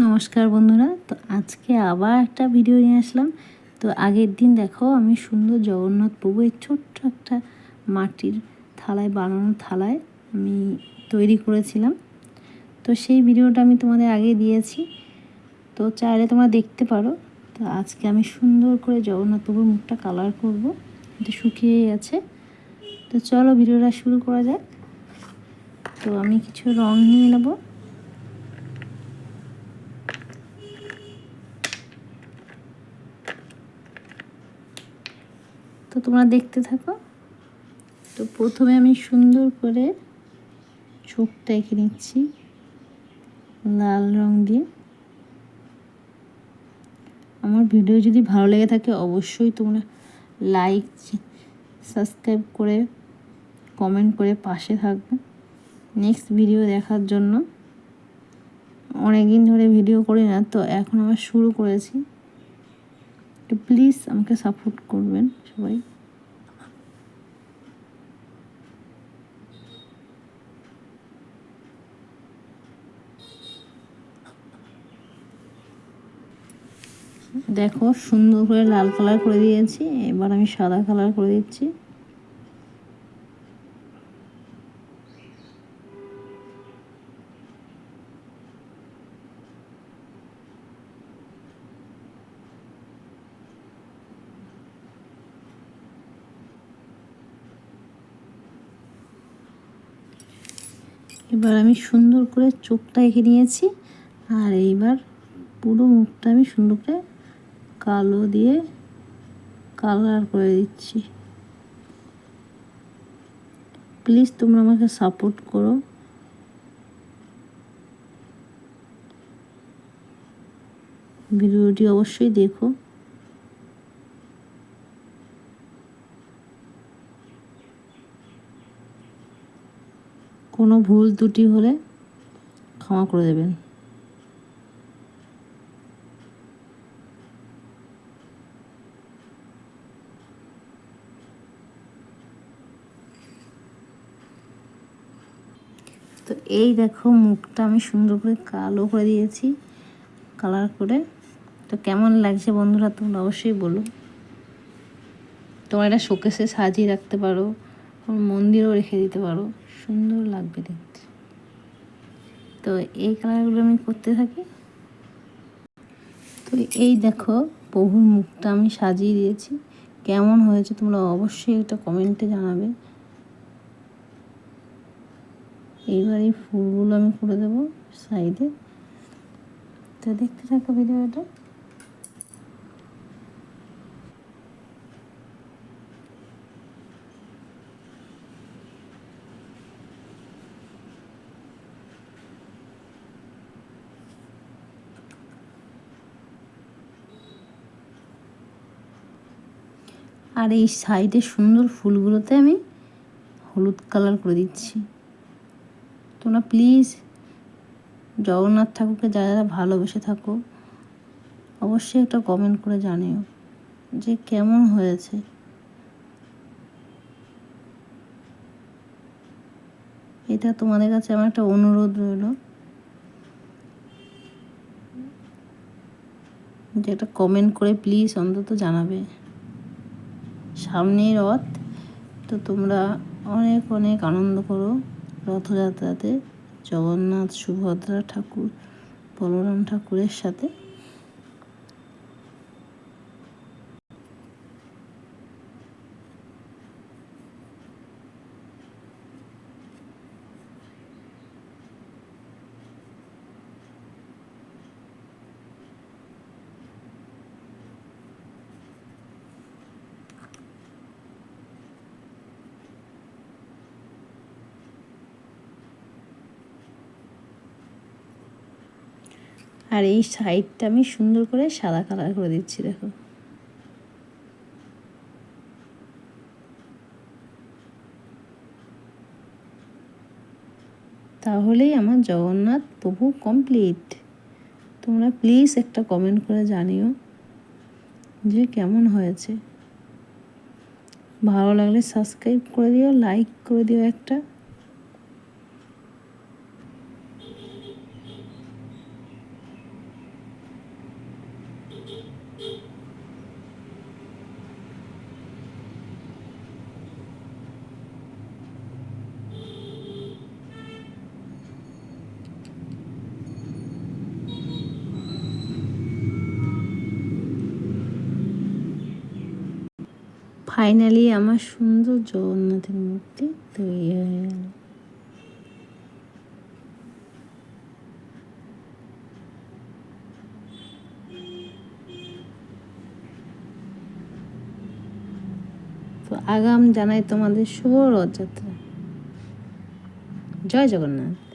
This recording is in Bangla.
নমস্কার বন্ধুরা, তো আজকে আবার একটা ভিডিও নিয়ে আসলাম। তো আগের দিন দেখো আমি সুন্দর জগন্নাথ প্রভু এই ছোট্ট একটা মাটির থালায় বানানো থালায় আমি তৈরি করেছিলাম। তো সেই ভিডিওটা আমি তোমাদের আগে দিয়েছি, তো চাইলে তোমরা দেখতে পারো। তো আজকে আমি সুন্দর করে জগন্নাথ প্রভুর মুখটা কালার করব, এটা শুকিয়ে গেছে। তো চলো ভিডিওটা শুরু করা যাক। তো আমি কিছু রং নিয়ে নেবো। তো তোমরা দেখতে থাকো। তো প্রথমে আমি সুন্দর করে চোখটা এঁকে নিচ্ছি লাল রং দিয়ে। আমার ভিডিও যদি ভালো লেগে থাকে অবশ্যই তোমরা লাইক, সাবস্ক্রাইব করে কমেন্ট করে পাশে থাকবে নেক্সট ভিডিও দেখার জন্য। অনেক দিন ধরে ভিডিও করি না, তো এখন আবার শুরু করেছি, তো প্লিজ আমাকে সাপোর্ট করবেন সবাই। দেখো সুন্দর করে লাল কালার করে দিয়েছি, এবার আমি সাদা কালার করে দিচ্ছি। এবার আমি সুন্দর করে চোখটা এঁকে নিয়েছি, আর এইবার পুরো মুখটা আমি সুন্দর করে কালো দিয়ে কালার করে দিচ্ছি। প্লিজ তোমরা আমাকে সাপোর্ট করো। ভিডিওটি অবশ্যই দেখো। কোনো ভুল ত্রুটি হলে ক্ষমা করে দেবেন। তো এই দেখো মুখটা আমি সুন্দর করে কালো করে দিয়েছি কালার করে। তো কেমন লাগছে বন্ধুরা তোমরা অবশ্যই বলো। তোমরা এটা শোকেসে সাজিয়ে রাখতে পারো, মন্দিরেও রেখে দিতে পারো, সুন্দর লাগবে দেখতে। তো এই কালারগুলো আমি করতে থাকি। তো এই দেখো প্রভুর মুখটা আমি সাজিয়ে দিয়েছি, কেমন হয়েছে তোমরা অবশ্যই এটা কমেন্টে জানাবে। এইবার এই ফুলগুলো আমি করে দেবো সাইডে। তো দেখতে থাকো ভিডিওটা। আর এই সাইডে সুন্দর ফুলগুলোতে আমি হলুদ কালার করে দিচ্ছি। তোমরা প্লিজ জগন্নাথ ঠাকুরকে যারা যারা ভালোবেসে থাকো অবশ্যই একটা কমেন্ট করে জানিও যে কেমন হয়েছে। এটা তোমাদের কাছে আমার একটা অনুরোধ রইল যে একটা কমেন্ট করে প্লিজ অন্তত জানাবে। সামনেই রথ, তো তোমরা অনেক অনেক আনন্দ করো রথযাত্রাতে জগন্নাথ, সুভদ্রা ঠাকুর, বলরাম ঠাকুরের সাথে। আর এই সাইডটা আমি সুন্দর করে সাদা কালার করে দিচ্ছি দেখো। তাহলেই আমার জগন্নাথ প্রভু কমপ্লিট। তোমরা প্লিজ একটা কমেন্ট করে জানিও যে কেমন হয়েছে। ভালো লাগলে সাবস্ক্রাইব করে দিও, লাইক করে দিও একটা। ফাইনালি আমার সুন্দর জগন্নাথের মূর্তি তৈরি হয়ে গেল। তো আগাম জানাই তোমাদের শুভ রথযাত্রা। জয় জগন্নাথ।